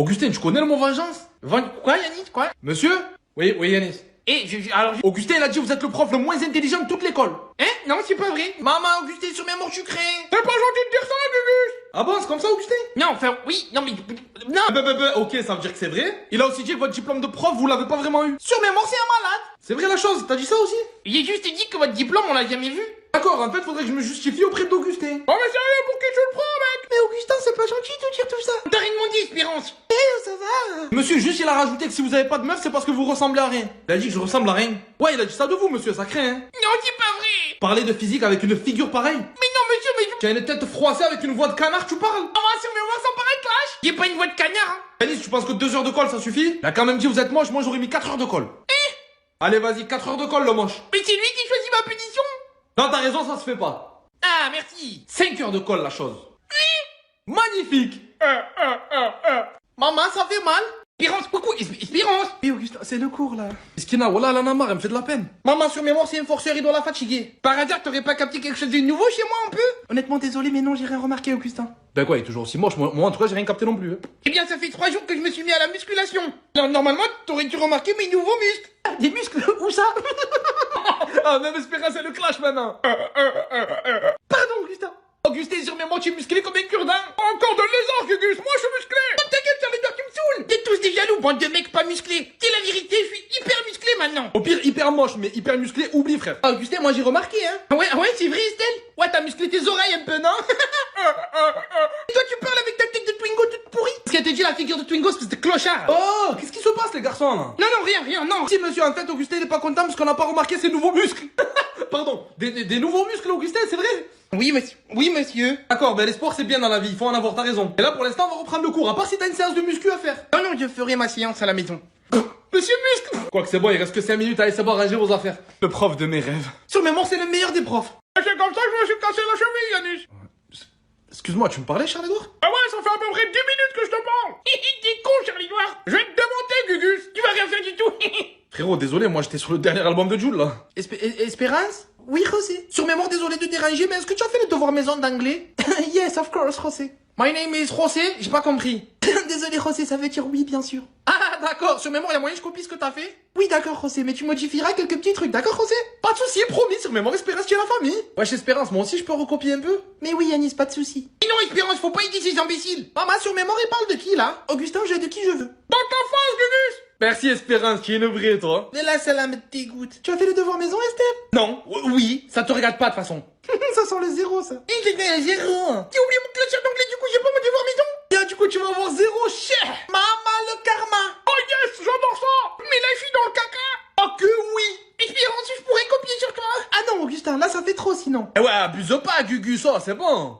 Augustin, tu connais le mot vengeance? Quoi, Yanis? Quoi? Monsieur? Oui, Yanis. Alors, Augustin, il a dit vous êtes le prof le moins intelligent de toute l'école. hein? Non, c'est pas vrai. Maman, Augustin, sur mes morts, tu crées. C'est pas gentil de dire ça, Gugus. Ah bon, c'est comme ça, Augustin? Non, enfin, oui, non, mais. Non! Ok, ça veut dire que c'est vrai. Il a aussi dit que votre diplôme de prof, vous l'avez pas vraiment eu. Sur mes morts, c'est un malade! C'est vrai la chose, t'as dit ça aussi? J'ai juste dit que votre diplôme, on l'a jamais vu. D'accord, en fait, faudrait que je me justifie auprès d'Augustin. Oh, mais sérieux, pour qui tu le prends, mec? Mais Augustin, c'est pas gentil de dire tout ça. T'as rien demandé, Espérance. Ça va. Monsieur, juste il a rajouté que si vous avez pas de meuf, c'est parce que vous ressemblez à rien. Il a dit que je ressemble à rien. Ouais, il a dit ça de vous, monsieur, ça craint, hein. Non, c'est pas vrai. Parler de physique avec une figure pareille. Mais non, monsieur, mais. Tu as une tête froissée avec une voix de canard, tu parles. On va sur mes morts sans paraître lâche. J'ai pas une voix de cagnard, hein. Yanis, tu penses que 2 heures de colle ça suffit? Il a quand même dit vous êtes moche, moi j'aurais mis 4 heures de colle. Allez, vas-y, 4 heures de colle, le moche. Mais c'est lui qui choisit ma punition. Non, t'as raison, ça se fait pas. Ah, merci. 5 heures de colle, la chose. Magnifique. Maman, ça fait mal. Espérance, coucou, Espérance. Et Augustin, c'est le cours là. Iskina, voilà, la namar, elle me fait de la peine. Maman, sur mes morts, c'est un forceur, il doit la fatiguer. Par hasard, t'aurais pas capté quelque chose de nouveau chez moi, un peu? Honnêtement, désolé, mais non, j'ai rien remarqué, Augustin. Ben quoi, il est toujours aussi moche. Moi en tout cas, j'ai rien capté non plus. Hein. Eh bien, ça fait 3 jours que je me suis mis à la musculation. Alors, normalement, t'aurais dû remarquer mes nouveaux muscles. Des muscles, où ça? Ah, même Espérance, c'est le clash maintenant. Pardon, Augustin. Augustin, sur mes morts, tu es musclé comme un cure-dent. Encore de lézard, Gugus, moi je suis musclé. Oh, ta gueule, ça veut dire que tu me saoules. T'es tous des jaloux, bande de mecs pas musclés. C'est la vérité, je suis hyper musclé maintenant. Au pire, hyper moche, mais hyper musclé, oublie, frère. Ah, Augustin, moi j'ai remarqué, hein. Ah ouais, c'est vrai, Estelle. Ouais, t'as musclé tes oreilles un peu, non? Et toi, tu parles avec ta tête de Twingo toute pourrie. Ce qu'elle te dit la figure de Twingo, c'est de clochard. Oh, qu'est-ce qui se passe, les garçons, là? Non, rien, non. Si, monsieur, en fait, Augustin, il est pas content parce qu'on n'a pas remarqué ses nouveaux muscles. Pardon, des nouveaux muscles, Augustin, c'est vrai? Oui, monsieur. D'accord, ben les sports, c'est bien dans la vie, il faut en avoir, t'as raison. Et là, pour l'instant, on va reprendre le cours, à part si t'as une séance de muscu à faire. Non, je ferai ma séance à la maison. Monsieur Muscle! Quoique c'est bon, il reste que 5 minutes à aller savoir ranger vos affaires. Le prof de mes rêves. Sur mes morts, c'est le meilleur des profs. C'est comme ça que je me suis cassé la cheville, Yanis. Excuse-moi, tu me parlais, Charles-Édouard? Ah ouais, ça fait à peu près 10 minutes que je te parle. T'es con, Charlie Noir. Je vais te démonter, Gugus. Tu vas rien faire du tout. Frérot, désolé, moi j'étais sur le dernier album de Jules, là. Espérance? Oui, José. Sur mes morts, désolé de déranger, mais est-ce que tu as fait le devoir maison d'anglais? Yes, of course, José. My name is José, j'ai pas compris. Désolé, José, ça veut dire oui, bien sûr. Ah, d'accord, sur mes morts, il y a moyen que je copie ce que t'as fait? Oui, d'accord, José, mais tu modifieras quelques petits trucs, d'accord, José? Pas de soucis, promis, sur mes morts, Espérance, tu es la famille. Wesh, Espérance, moi aussi je peux recopier un peu? Mais oui, Yanis, pas de soucis. Mais non, Espérance, faut pas aider ces imbéciles. Maman, sur mes morts, il parle de qui, là? Augustin, j'ai de qui je veux. Dans ta face, Gugus. Merci, Espérance, qui est une vraie, toi. Mais là, ça me dégoûte. Tu as fait le devoir maison, Estelle? Non, oui, ça te regarde pas de toute façon. Ça sent le zéro, ça. J'ai fait un 0. J'ai oublié mon classeur d'anglais, du coup, j'ai pas mon devoir maison. Bien, du coup, tu vas avoir 0, cher. Maman, le karma. Oh yes, j'adore ça. Mais là, je suis dans le caca. Oh que oui. Espérance, je pourrais copier sur toi. Ah non, Augustin, là, ça fait trop, sinon. Eh ouais, abuse pas, Gugus, ça, c'est bon.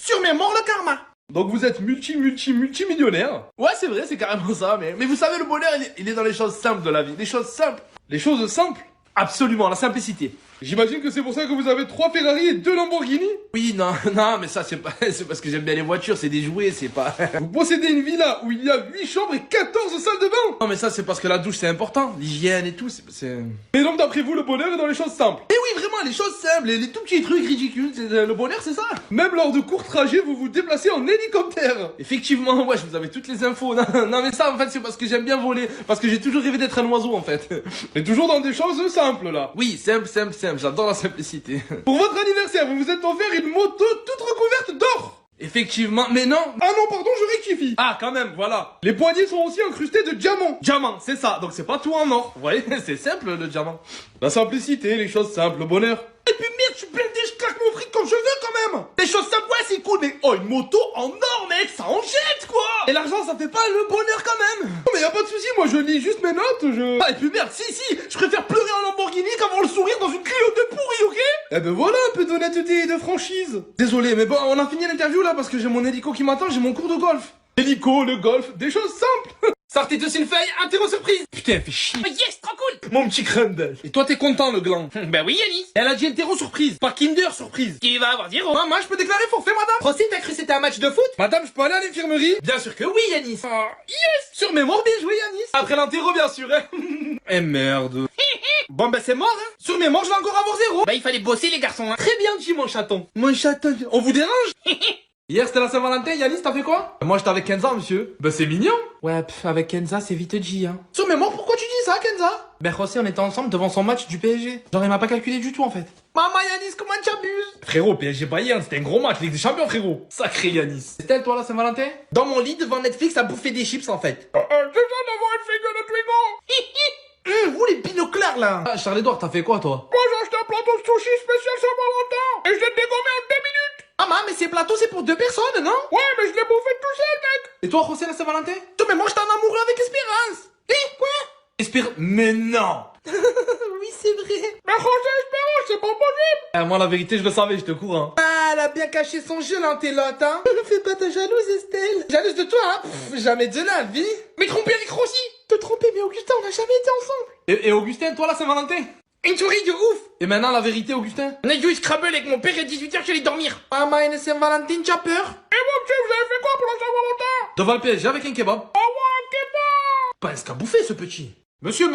Sur mes morts, le karma. Donc vous êtes multimillionnaire. Ouais, c'est vrai, c'est carrément ça, mais vous savez, le bonheur, il est dans les choses simples de la vie. Les choses simples. Les choses simples? Absolument, la simplicité. J'imagine que c'est pour ça que vous avez 3 Ferrari et 2 Lamborghini? Oui, non, mais ça, c'est parce que j'aime bien les voitures, c'est des jouets, c'est pas... Vous possédez une villa où il y a 8 chambres et 14 salles de bain? Non, mais ça, c'est parce que la douche, c'est important. L'hygiène et tout, c'est... Et donc, d'après vous, le bonheur est dans les choses simples? Eh oui, vraiment, les choses simples, les tout petits trucs ridicules, le bonheur, c'est ça. Même lors de courts trajets, vous vous déplacez en hélicoptère. Effectivement, ouais, vous avez toutes les infos. Non, mais ça, en fait, c'est parce que j'aime bien voler. Parce que j'ai toujours rêvé d'être un oiseau, en fait. Et toujours dans des choses simples, là. Oui, simple. J'adore la simplicité. Pour votre anniversaire, vous vous êtes offert une moto toute recouverte d'or. Effectivement, mais non. Ah non, pardon, je rectifie. Ah, quand même, voilà. Les poignées sont aussi incrustées de diamants. Diamant, c'est ça. Donc c'est pas tout en or. Vous voyez, c'est simple, le diamant. La simplicité, les choses simples, le bonheur. Et puis merde, je suis blindé, je claque mon fric comme je veux quand même. Les choses simples, ouais, c'est cool, mais oh, une moto en or, mec, ça en jette, quoi. Et l'argent, ça fait pas le bonheur quand même. Non, mais y a pas de souci, moi je lis juste mes notes, Ah, et puis merde, si, je préfère pleurer en Lamborghini qu'avoir le sourire dans une Clio de pourri, ok? Eh ben voilà, un peu d'honnêteté et de franchise. Désolé, mais bon, on a fini l'interview là parce que j'ai mon hélico qui m'attend, j'ai mon cours de golf. Hélico, le golf, des choses simples. Sortez tous une feuille, interro surprise. Putain, fait chier. Oh yes, trop cool. Mon petit crumble. Et toi, t'es content, le gland? Ben oui, Yanis. Elle a dit interro surprise, pas Kinder surprise. Qui va avoir 0. Maman, je peux déclarer forfait, madame? Procès, t'as cru que c'était un match de foot? Madame, je peux aller à l'infirmerie? Bien sûr que oui, Yanis. Oh, yes. Sur mes morts, bien joué, Yanis. Après l'interro, bien sûr, hein. Eh merde. Bon, ben c'est mort, hein. Sur mes morts, je vais encore avoir 0. Bah, il fallait bosser, les garçons, hein. Très bien dit, mon chaton. Mon chaton, on vous dérange? Hier c'était la Saint-Valentin, Yanis, t'as fait quoi? Moi j'étais avec Kenza, monsieur. Ben c'est mignon. Ouais, avec Kenza, c'est vite dit, hein. Sur mes morts, pourquoi tu dis ça, Kenza? Ben, José, on était ensemble devant son match du PSG. Genre, il m'a pas calculé du tout, en fait. Maman, Yanis, comment tu abuses? Frérot, PSG Bayern, c'était un gros match, Ligue des Champions, frérot. Sacré Yanis. C'était toi, la Saint-Valentin? Dans mon lit, devant Netflix, à bouffer des chips, en fait. C'est ça d'avoir une figure de Twingo. Vous, les binoclars, là. Ah, Charles-Edouard, t'as fait quoi, toi? Moi, j'ai acheté un plateau de sushi spécial Saint-Valentin. Et je l'ai dégommé en 2 minutes. Ah, mais ces plateaux, c'est pour 2 personnes, non? Ouais, mais je l'ai bouffé tout seul, mec. Et toi, José, la Saint-Valentin? Mais moi, j'étais en amoureux avec Espérance. Quoi? Mais non. Oui, c'est vrai. Mais José Espérance, c'est pas possible. Moi, la vérité, je le savais, j'étais au courant. Ah, elle a bien caché son jeu, l'antélote, hein. Fais pas ta jalouse, Estelle. Jalouse de toi, hein. Jamais de la vie. Mais tromper avec Rossi. Te tromper, mais Augustin, on n'a jamais été ensemble. Et Augustin, toi, la Saint-Valentin? Une souris de ouf. Et maintenant, la vérité, Augustin? On a joué Scrabble avec mon père à 18h, j'allais dormir. Maman, une Saint-Valentin, tu as peur? Et moi, monsieur, vous avez fait quoi pour la Saint-Valentin? Devant le PSG avec un kebab. Oh, ouais, un kebab. Pas ce qu'a bouffé, ce petit. Monsieur.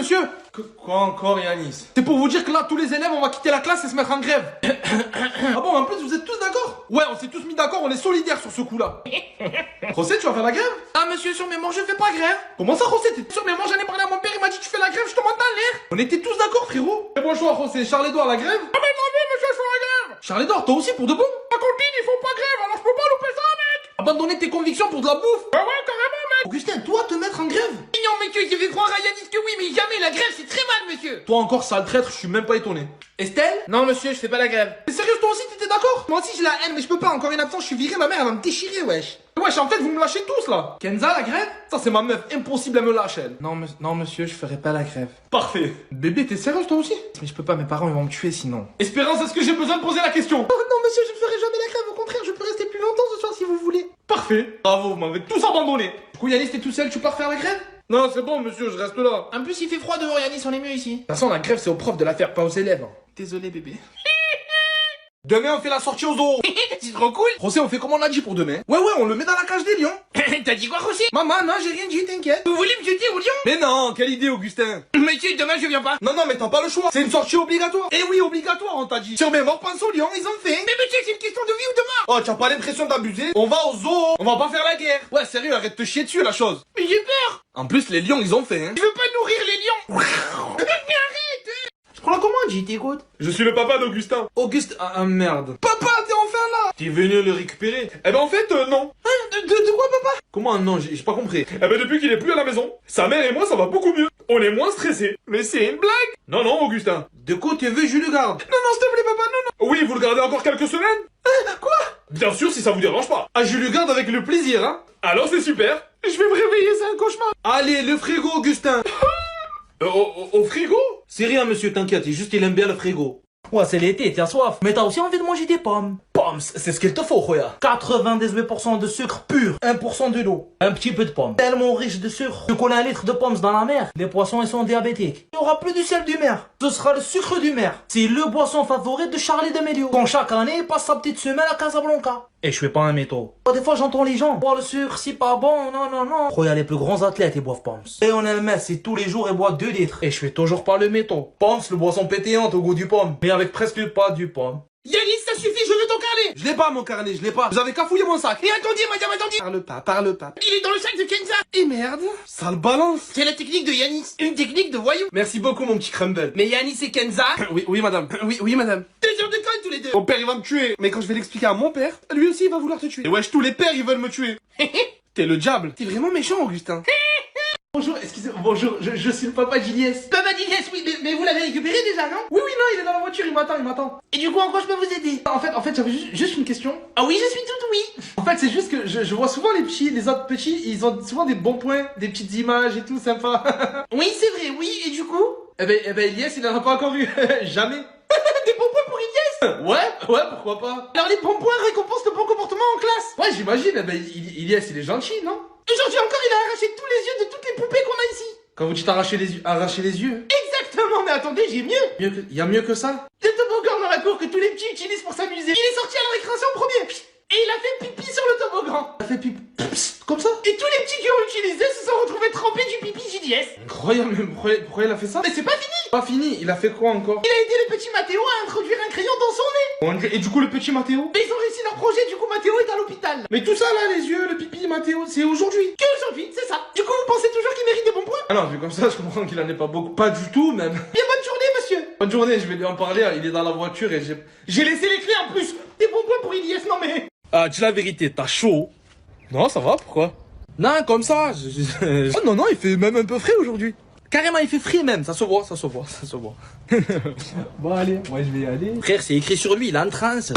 Quoi encore, Yanis? C'est pour vous dire que là, tous les élèves, on va quitter la classe et se mettre en grève. Ah bon, en plus, vous êtes tous d'accord? Ouais, on s'est tous mis d'accord, on est solidaires sur ce coup-là. José, tu vas faire la grève? Ah, monsieur, sur mes morts, je fais pas grève. Comment ça, José? Sur mes morts, j'en ai parlé à mon père, il m'a dit, tu fais la grève, je te monte dans l'air. On était tous d'accord, frérot. Et bon choix, José. Charles-Edouard, la grève? Ah, mais non, monsieur, je fais la grève. Charles-Edouard, toi aussi, pour de bon? Ma copine, ils font pas grève, alors je peux pas louper ça, mec. Abandonner tes convictions pour de la bouffe? Ah ouais, carrément, mec. Augustin, toi, te mettre en grève? Non, monsieur, je vais croire à Yanis que oui, mais jamais, la grève, c'est très mal, monsieur. Toi encore, sale traître, je suis même pas étonné. Estelle? Non, monsieur, je fais pas la grève. Mais sérieux, toi aussi, t'étais d'accord? Moi aussi, j'ai la haine, mais je peux pas, encore une absence, je suis viré, ma mère, elle va me déchirer, wesh. Wesh, en fait, vous me lâchez tous, là. Kenza, la grève? Ça, c'est ma meuf, impossible, elle me lâche, elle. Non, monsieur, je ferai pas la grève. Parfait. Bébé, t'es sérieuse, toi aussi? Mais je peux pas, mes parents, ils vont me tuer sinon. Espérance, est-ce que j'ai besoin de poser la question? Oh, non, monsieur, je ne ferai jamais la grève, au contraire, je peux rester plus longtemps ce soir si vous voulez. Parfait. Bravo, vous m'avez tous abandonné. Du coup, Yanis, t'es tout seul, tu pars faire la grève? Non, c'est bon, monsieur, je reste là. En plus, il fait froid dehors, Yanis, on est mieux ici. De toute façon, la grève, c'est aux profs de la faire, pas aux élèves. Désolé, bébé. Demain, on fait la sortie aux zoo. C'est trop cool. José, on fait comme on a dit pour demain. Ouais, on le met dans la cage des lions. T'as dit quoi, Rossi? Maman, non, j'ai rien dit, t'inquiète. Vous voulez me jeter au lion? Mais non, quelle idée, Augustin. Monsieur, demain, je viens pas. Non, mais t'as pas le choix. C'est une sortie obligatoire. Eh oui, obligatoire, on t'a dit. Sur mes morts, pense aux lions, ils ont fait. Mais monsieur, c'est une question de vie ou de mort. Oh, t'as pas l'impression d'abuser? On va au zoo. On va pas faire la guerre. Ouais, sérieux, arrête de te chier dessus, la chose. Mais j'ai peur. En plus, les lions, ils ont fait, hein. Je veux pas nourrir les lions. Mais arrête. Je prends la commande, j'y t'écoute. Je suis le papa d'Augustin. Auguste, ah merde. Papa, t'es enfin là. T'es venu le récupérer. Eh ben en fait, non. De quoi, papa? Comment non, j'ai pas compris. Eh ben depuis qu'il est plus à la maison, sa mère et moi ça va beaucoup mieux. On est moins stressés. Mais c'est une blague. Non, Augustin. De quoi tu veux, je le garde? Non, s'il te plaît, papa, non. Oui, vous le gardez encore quelques semaines? Quoi? Bien sûr, si ça vous dérange pas. Ah, je le garde avec le plaisir, hein. Alors c'est super. Je vais me réveiller, c'est un cauchemar. Allez, le frigo, Augustin. Au frigo? C'est rien, monsieur, t'inquiète, il aime bien le frigo. Ouais, c'est l'été, t'as soif. Mais t'as aussi envie de manger des pommes. Pommes, c'est ce qu'il te faut, Roya. 98% de sucre pur, 1% de l'eau. Un petit peu de pommes. Tellement riche de sucre que qu'on a un litre de pommes dans la mer, les poissons ils sont diabétiques. Il y aura plus du sel du mer. Ce sera le sucre du mer. C'est le boisson favori de Charlie D'Amelio. Quand chaque année il passe sa petite semaine à Casablanca. Et je suis pas un métaux. Des fois j'entends les gens. Boire le sucre, c'est pas bon, non. Regarde les plus grands athlètes ils boivent pommes. Et on aime c'est tous les jours ils boivent 2 litres. Et je fais toujours pas le métaux. Pommes, le boisson pétillante au goût du pomme. Mais avec presque pas du pomme. Yanis, ça suffit, je veux ton carnet. Je l'ai pas, mon carnet, je l'ai pas. Vous avez qu'à fouiller mon sac. Et attendez, madame, attendez. Parle pas. Il est dans le sac de Kenza. Et merde. Ça le balance. C'est la technique de Yanis. Une technique de voyou. Merci beaucoup, mon petit crumble. Mais Yanis et Kenza. Oui, madame. Oui, madame. 2 heures de colle tous les deux. Mon père, il va me tuer. Mais quand je vais l'expliquer à mon père, lui aussi, il va vouloir te tuer. Et wesh, tous les pères, ils veulent me tuer. T'es le diable. T'es vraiment méchant, Augustin. Bonjour, excusez-moi, bonjour, je suis le papa d'Iliès. Papa d'Iliès, oui, mais vous l'avez récupéré déjà, non? Oui, non, il est dans la voiture, il m'attend. Et du coup, en quoi je peux vous aider? En fait, j'avais juste une question. Ah oui, je suis tout oui. En fait, c'est juste que je vois souvent les autres petits, ils ont souvent des bons points, des petites images et tout, sympa. Oui, c'est vrai, oui, et du coup? Eh ben, Iliès, il en a pas encore eu. Jamais. Des bons points pour Iliès? Ouais, pourquoi pas. Alors les bons points récompensent le bon comportement en classe. Ouais, j'imagine, eh ben, Iliès, il est gentil, non? Aujourd'hui encore, il a arraché tous les yeux de toutes les poupées qu'on a ici. Quand vous dites arracher les yeux? Exactement, mais attendez, j'ai mieux. Y a mieux que ça? Le toboggan dans la cour que tous les petits utilisent pour s'amuser. Il est sorti à la récréation premier. Et il a fait pipi sur le toboggan. Il a fait pipi. Comme ça? Et tous les petits qui ont utilisé se sont retrouvés trempés du pipi JDS. Incroyable, mais pourquoi il a fait ça? Mais c'est pas fini. Pas fini, il a fait quoi encore? Il a aidé le petit Mathéo à introduire un crayon dans son nez. Et du coup, le petit Mathéo? Mais ils ont réussi leur projet, du coup Mathéo est à l'hôpital. Mais tout ça là, les yeux, le pipi, Mathéo, c'est aujourd'hui. Que aujourd'hui, c'est ça. Du coup, vous pensez toujours qu'il mérite des bons points? Ah non, vu comme ça, je comprends qu'il en ait pas beaucoup. Pas du tout, même. Bien, bonne journée, monsieur. Bonne journée, je vais lui en parler, il est dans la voiture et J'ai laissé les clés en plus. Des bons points pour Ilyes, non mais... Ah, dis la vérité, t'as chaud? Non, ça va, pourquoi? Non, comme ça. Oh non, non, il fait même un peu frais aujourd'hui. Carrément, il fait frais même, ça se voit, ça se voit, ça se voit. Bon, allez, moi je vais y aller. Frère, c'est écrit sur lui, il est en transe.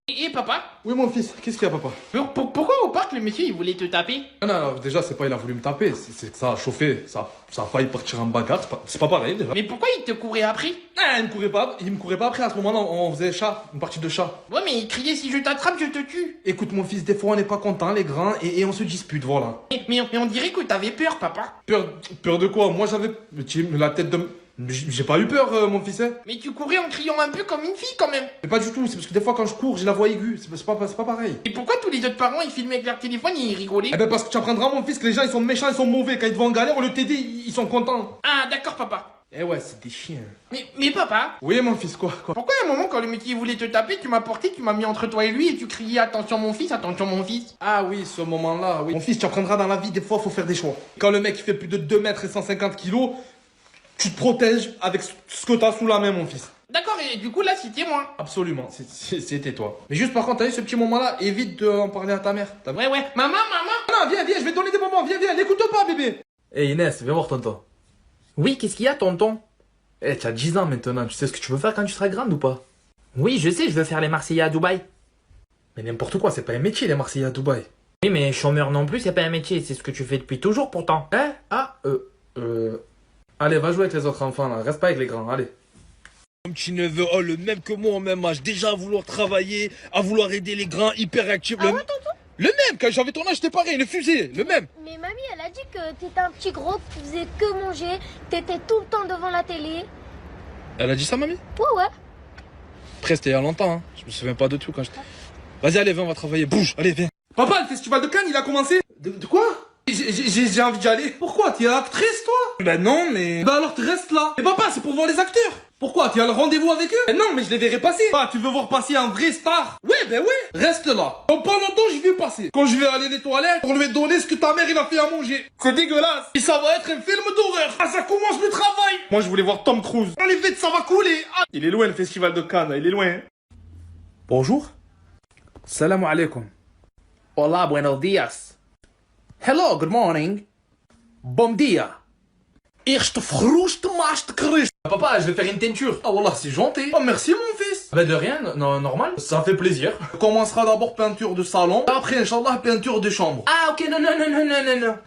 Et papa? Oui, mon fils, qu'est-ce qu'il y a, papa? Pourquoi au parc le monsieur il voulait te taper? Ah non, non, déjà, c'est pas il a voulu me taper, c'est que ça a chauffé, ça a failli partir en bagarre, c'est pas pareil déjà. Mais pourquoi il te courait après? Ah, il me courait pas après, à ce moment-là, on faisait chat, une partie de chat. Ouais mais il criait si je t'attrape je te tue. Écoute, mon fils, des fois on n'est pas content, les grands, et on se dispute, voilà. Mais on dirait que t'avais peur papa. Peur de quoi? Moi j'avais la tête de... J'ai pas eu peur, mon fils, hein. Mais tu courais en criant un peu comme une fille quand même. Mais pas du tout, c'est parce que des fois quand je cours, j'ai la voix aiguë, c'est pas pareil. Et pourquoi tous les autres parents ils filmaient avec leur téléphone et ils rigolaient? Eh ben parce que tu apprendras, mon fils, que les gens ils sont méchants, ils sont mauvais, quand ils te voient en galère, au lieu de t'aider, ils sont contents. Ah d'accord papa. Eh ouais, c'est des chiens. Mais papa, Oui, mon fils, quoi? pourquoi à un moment quand le métier voulait te taper, tu m'as porté, tu m'as mis entre toi et lui et tu criais attention mon fils, attention mon fils? Ah oui, ce moment-là, oui. Mon fils, tu apprendras dans la vie, des fois, faut faire des choix. Quand le mec il fait plus de 2 mètres et 150 kilos, tu te protèges avec ce que t'as sous la main, mon fils. D'accord, et du coup là c'était moi. Absolument, c'était toi. Mais juste par contre, t'as vu ce petit moment-là, évite d'en parler à ta mère. Ouais, maman. Non, viens, je vais te donner des moments, viens, n'écoute pas, bébé. Hey Inès, viens voir tonton. Oui, qu'est-ce qu'il y a tonton? Eh, tu as 10 ans maintenant, tu sais ce que tu veux faire quand tu seras grande ou pas? Oui, je sais, je veux faire les Marseillais à Dubaï. Mais n'importe quoi, c'est pas un métier les Marseillais à Dubaï. Oui, mais chômeur non plus, c'est pas un métier, c'est ce que tu fais depuis toujours pourtant. Hein? Ah, Allez, va jouer avec les autres enfants là, reste pas avec les grands, allez. Mon petit neveu, oh, le même que moi au même âge, déjà à vouloir travailler, à vouloir aider les grands, hyper actif. Ah ouais, tonton? Le même, quand j'avais ton âge, j'étais pareil, le fusée, le même. Mais mamie, elle a dit que t'étais un petit gros, que tu faisais que manger, t'étais tout le temps devant la télé. Elle a dit ça, mamie? Ouais. Après, c'était il y a longtemps, hein. Je me souviens pas de tout quand j'étais... Vas-y, allez, viens, on va travailler, bouge, allez, viens. Papa, le festival de Cannes, il a commencé. De quoi? J'ai envie d'y aller. Pourquoi? T'es actrice, toi? Ben non, mais... Ben alors, tu restes là. Mais papa, c'est pour voir les acteurs. Pourquoi? Tu as le rendez-vous avec eux? Ben non, mais je les verrai passer. Ah, tu veux voir passer un vrai star? Ouais, ben ouais. Reste là. Dans pas longtemps, je vais passer. Quand je vais aller les toilettes, pour lui donner ce que ta mère, il a fait à manger. C'est dégueulasse. Et ça va être un film d'horreur. Ah, ça commence le travail. Moi, je voulais voir Tom Cruise. Allez, vite, ça va couler. Ah. Il est loin, le festival de Cannes. Il est loin. Bonjour. Salam alaikum. Hola, buenos dias. Hello, good morning. Bom dia. Eerst vroest maast Christ. Papa, je vais faire une teinture. Ah, voilà, c'est gentil. Oh, merci, mon fils. Bah de rien, non, normal, ça fait plaisir. On commencera d'abord peinture de salon. Après, Inch'Allah, peinture de chambre. Ah ok, non.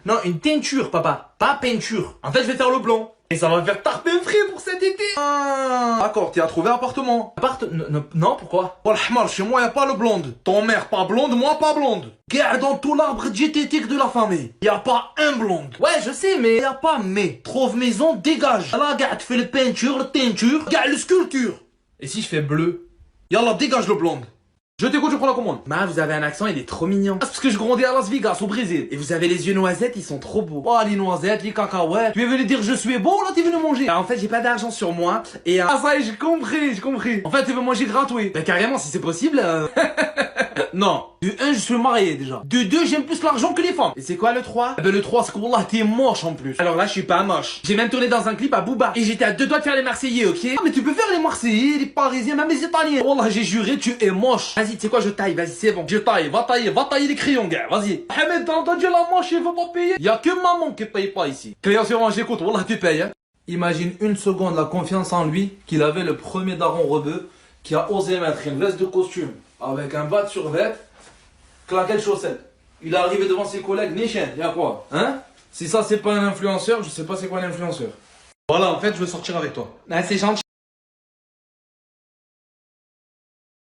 Non, une teinture, papa, pas peinture. En fait, je vais faire le blond. Et ça va faire tarper un frais pour cet été. Ah, d'accord, tu as trouvé appartement. Non, pourquoi? Oh, le chez moi, y a pas le blonde. Ton mère pas blonde, moi pas blonde. Garde dans tout l'arbre diététique de la famille. Y a pas un blonde. Ouais, je sais, mais... Y a pas mais. Trouve maison, dégage. Là, garde, fais le peinture, le teinture, garde le sculpture. Et si je fais bleu? Yallah, dégage le blonde. Je t'écoute, je prends la commande. Ma, vous avez un accent, il est trop mignon. Ah, c'est parce que je grandis à Las Vegas, au Brésil. Et vous avez les yeux noisettes, ils sont trop beaux. Oh, les noisettes, les cacahuètes. Tu es venu dire je suis beau, là, t'es venu manger. Bah, en fait, j'ai pas d'argent sur moi, et... Ah, ça y est, j'ai compris. En fait, tu veux manger gratuit. Bah, carrément, si c'est possible... Non. De 1, je suis marié, déjà. De 2, j'aime plus l'argent que les femmes. Et c'est quoi le 3? Eh ben, le 3, c'est que, wallah, t'es moche, en plus. Alors là, je suis pas moche. J'ai même tourné dans un clip à Booba. Et j'étais à 2 doigts de faire les Marseillais, ok? Ah, mais tu peux faire les Marseillais, les Parisiens, même les Italiens. Wallah, j'ai juré, tu es moche. Vas-y, tu sais quoi, je taille, vas-y, c'est bon. Je taille, va tailler les crayons, gars, vas-y. Ahmed, t'as entendu la manche, il faut pas payer. Y'a que maman qui paye pas ici. Crayon sur manche, écoute, wallah, tu payes, hein. Imagine une seconde la confiance en lui qu'il avait le premier daron rebeu qui a osé mettre une veste de costume avec un bas de survêt, claquette chaussette. Il est arrivé devant ses collègues, Nishan, y'a quoi? Hein? Si ça c'est pas un influenceur, je sais pas c'est quoi l'influenceur. Voilà, en fait, je veux sortir avec toi. Ah, c'est gentil.